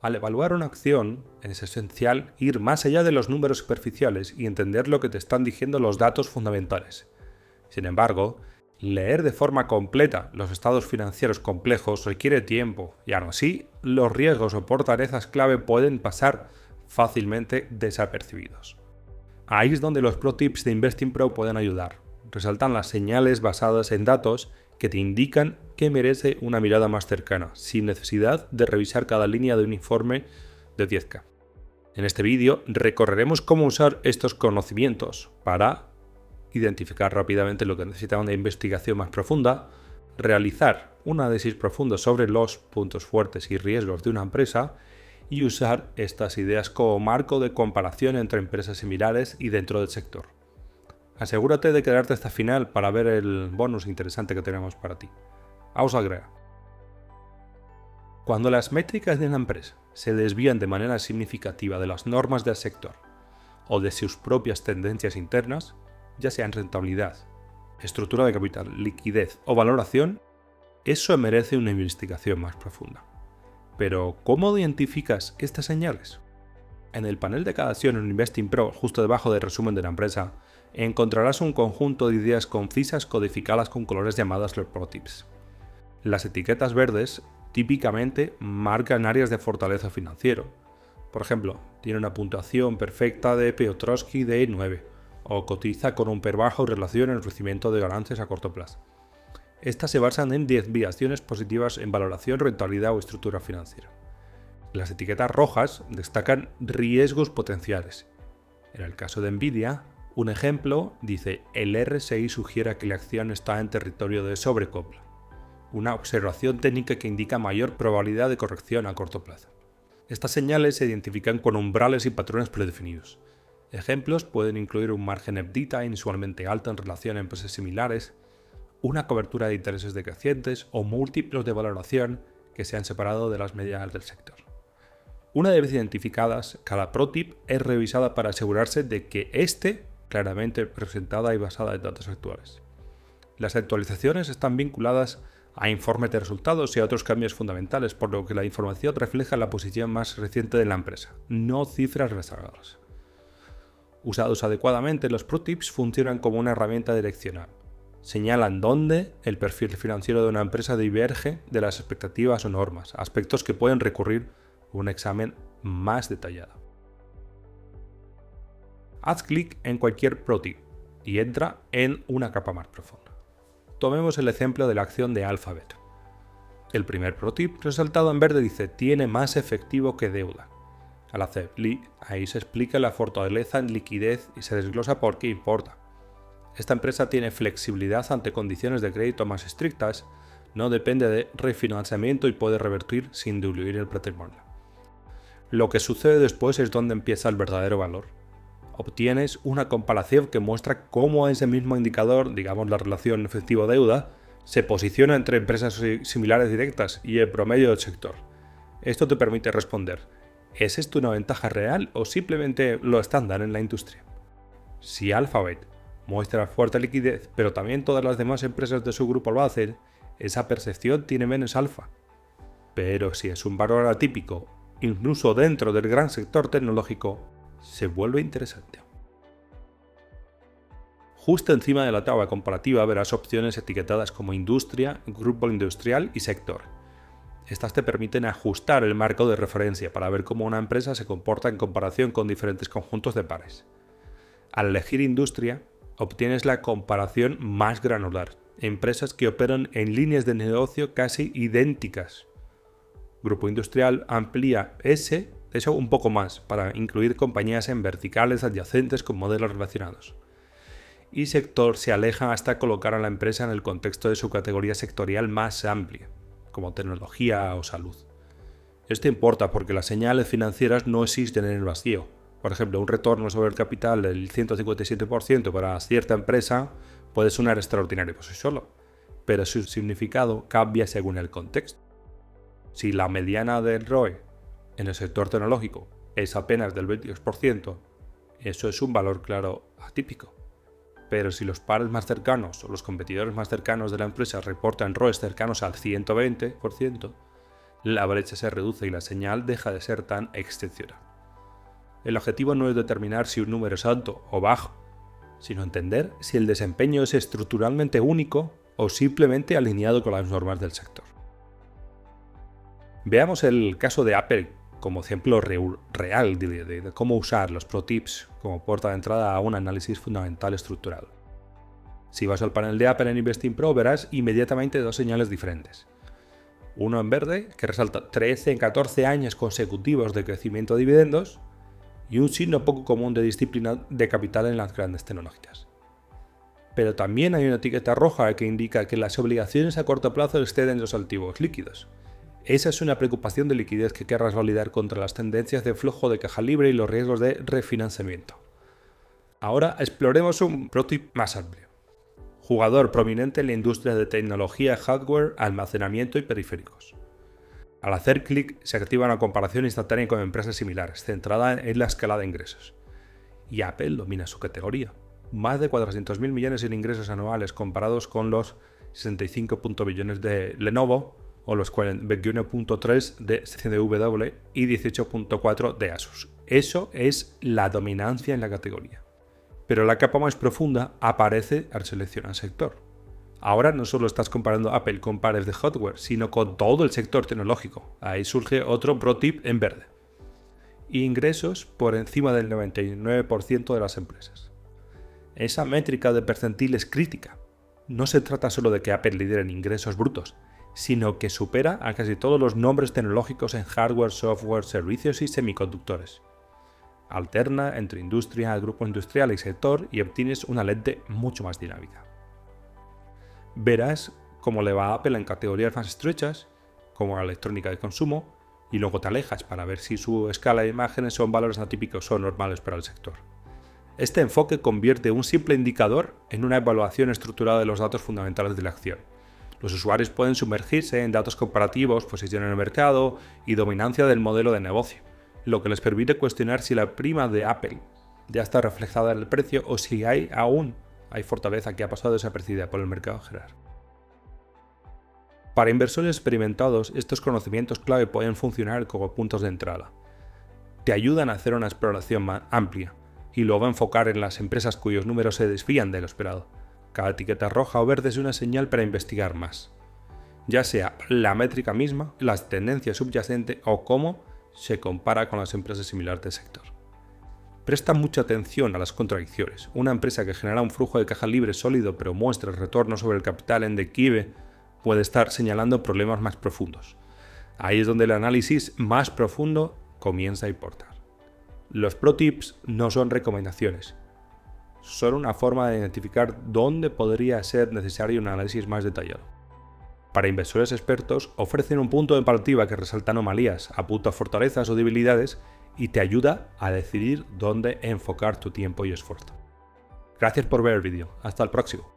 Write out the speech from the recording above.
Al evaluar una acción, es esencial ir más allá de los números superficiales y entender lo que te están diciendo los datos fundamentales. Sin embargo, leer de forma completa los estados financieros complejos requiere tiempo y aún así, los riesgos o fortalezas clave pueden pasar fácilmente desapercibidos. Ahí es donde los Pro Tips de Investing Pro pueden ayudar. Resaltan las señales basadas en datos que te indican que merece una mirada más cercana, sin necesidad de revisar cada línea de un informe de 10K. En este vídeo recorreremos cómo usar estos conocimientos para identificar rápidamente lo que necesita una investigación más profunda, realizar un análisis profundo sobre los puntos fuertes y riesgos de una empresa y usar estas ideas como marco de comparación entre empresas similares y dentro del sector. Asegúrate de quedarte hasta el final para ver el bonus interesante que tenemos para ti. Vamos al grano. Cuando las métricas de una empresa se desvían de manera significativa de las normas del sector o de sus propias tendencias internas, ya sean rentabilidad, estructura de capital, liquidez o valoración, eso merece una investigación más profunda. Pero, ¿cómo identificas estas señales? En el panel de cada acción en Investing Pro, justo debajo del resumen de la empresa, encontrarás un conjunto de ideas concisas codificadas con colores llamadas los Pro Tips. Las etiquetas verdes típicamente marcan áreas de fortaleza financiero. Por ejemplo, tiene una puntuación perfecta de Piotrowski de 9 o cotiza con un PER bajo en relación al crecimiento de ganancias a corto plazo. Estas se basan en desviaciones positivas en valoración, rentabilidad o estructura financiera. Las etiquetas rojas destacan riesgos potenciales. En el caso de Nvidia, un ejemplo dice: el RSI sugiere que la acción está en territorio de sobrecompra, una observación técnica que indica mayor probabilidad de corrección a corto plazo. Estas señales se identifican con umbrales y patrones predefinidos. Ejemplos pueden incluir un margen EBITDA inusualmente alto en relación a empresas similares, una cobertura de intereses decrecientes o múltiplos de valoración que se han separado de las medianas del sector. Una vez identificadas, cada Pro Tip es revisada para asegurarse de que esté claramente presentada y basada en datos actuales. Las actualizaciones están vinculadas a informes de resultados y a otros cambios fundamentales, por lo que la información refleja la posición más reciente de la empresa, no cifras rezagadas. Usados adecuadamente, los Pro Tips funcionan como una herramienta direccional. Señalan dónde el perfil financiero de una empresa diverge de las expectativas o normas, aspectos que pueden recurrir a un examen más detallado. Haz clic en cualquier Pro Tip y entra en una capa más profunda. Tomemos el ejemplo de la acción de Alphabet. El primer Pro Tip resaltado en verde dice: tiene más efectivo que deuda. Al hacer clic, ahí se explica la fortaleza en liquidez y se desglosa por qué importa. Esta empresa tiene flexibilidad ante condiciones de crédito más estrictas, no depende de refinanciamiento y puede revertir sin diluir el patrimonio. Lo que sucede después es donde empieza el verdadero valor. Obtienes una comparación que muestra cómo ese mismo indicador, digamos la relación efectivo-deuda, se posiciona entre empresas similares directas y el promedio del sector. Esto te permite responder: ¿es esto una ventaja real o simplemente lo estándar en la industria? Si Alphabet muestra fuerte liquidez, pero también todas las demás empresas de su grupo lo hacen, esa percepción tiene menos alfa. Pero si es un valor atípico, incluso dentro del gran sector tecnológico, se vuelve interesante. Justo encima de la tabla comparativa verás opciones etiquetadas como industria, grupo industrial y sector. Estas te permiten ajustar el marco de referencia para ver cómo una empresa se comporta en comparación con diferentes conjuntos de pares. Al elegir industria, obtienes la comparación más granular, empresas que operan en líneas de negocio casi idénticas. Grupo industrial amplía eso un poco más para incluir compañías en verticales adyacentes con modelos relacionados. Y sector se aleja hasta colocar a la empresa en el contexto de su categoría sectorial más amplia, como tecnología o salud. Esto importa porque las señales financieras no existen en el vacío. Por ejemplo, un retorno sobre el capital del 157% para cierta empresa puede sonar extraordinario por sí solo, pero su significado cambia según el contexto. Si la mediana del ROE en el sector tecnológico es apenas del 22%, eso es un valor claro atípico. Pero si los pares más cercanos o los competidores más cercanos de la empresa reportan ROEs cercanos al 120%, la brecha se reduce y la señal deja de ser tan excepcional. El objetivo no es determinar si un número es alto o bajo, sino entender si el desempeño es estructuralmente único o simplemente alineado con las normas del sector. Veamos el caso de Apple como ejemplo real de cómo usar los Pro Tips como puerta de entrada a un análisis fundamental estructural. Si vas al panel de Apple en Investing Pro, verás inmediatamente dos señales diferentes. Uno en verde, que resalta 13 en 14 años consecutivos de crecimiento de dividendos, y un signo poco común de disciplina de capital en las grandes tecnológicas. Pero también hay una etiqueta roja que indica que las obligaciones a corto plazo exceden los activos líquidos. Esa es una preocupación de liquidez que querrás validar contra las tendencias de flujo de caja libre y los riesgos de refinanciamiento. Ahora exploremos un pro tip más amplio. Jugador prominente en la industria de tecnología, hardware, almacenamiento y periféricos. Al hacer clic se activa una comparación instantánea con empresas similares, centrada en la escala de ingresos. Y Apple domina su categoría. Más de 400.000 millones en ingresos anuales comparados con los 65 billones de Lenovo o los 21.3 de CDW y 18.4 de Asus. Eso es la dominancia en la categoría. Pero la capa más profunda aparece al seleccionar sector. Ahora no solo estás comparando Apple con pares de hardware, sino con todo el sector tecnológico. Ahí surge otro pro tip en verde. Ingresos por encima del 99% de las empresas. Esa métrica de percentil es crítica. No se trata solo de que Apple lidere en ingresos brutos, sino que supera a casi todos los nombres tecnológicos en hardware, software, servicios y semiconductores. Alterna entre industria, grupo industrial y sector y obtienes una lente mucho más dinámica. Verás cómo le va a Apple en categorías más estrechas, como la electrónica de consumo, y luego te alejas para ver si su escala de imágenes son valores atípicos o normales para el sector. Este enfoque convierte un simple indicador en una evaluación estructurada de los datos fundamentales de la acción. Los usuarios pueden sumergirse en datos comparativos, posición en el mercado y dominancia del modelo de negocio, lo que les permite cuestionar si la prima de Apple ya está reflejada en el precio o si aún hay fortaleza que ha pasado desapercibida por el mercado general. Para inversores experimentados, estos conocimientos clave pueden funcionar como puntos de entrada. Te ayudan a hacer una exploración más amplia y luego enfocar en las empresas cuyos números se desvían de lo esperado. Cada etiqueta roja o verde es una señal para investigar más, ya sea la métrica misma, las tendencias subyacentes o cómo se compara con las empresas similares del sector. Presta mucha atención a las contradicciones. Una empresa que genera un flujo de caja libre sólido pero muestra el retorno sobre el capital en declive puede estar señalando problemas más profundos. Ahí es donde el análisis más profundo comienza a importar. Los pro tips no son recomendaciones, son una forma de identificar dónde podría ser necesario un análisis más detallado. Para inversores expertos, ofrecen un punto de partida que resalta anomalías, apunta fortalezas o debilidades y te ayuda a decidir dónde enfocar tu tiempo y esfuerzo. Gracias por ver el vídeo. Hasta el próximo.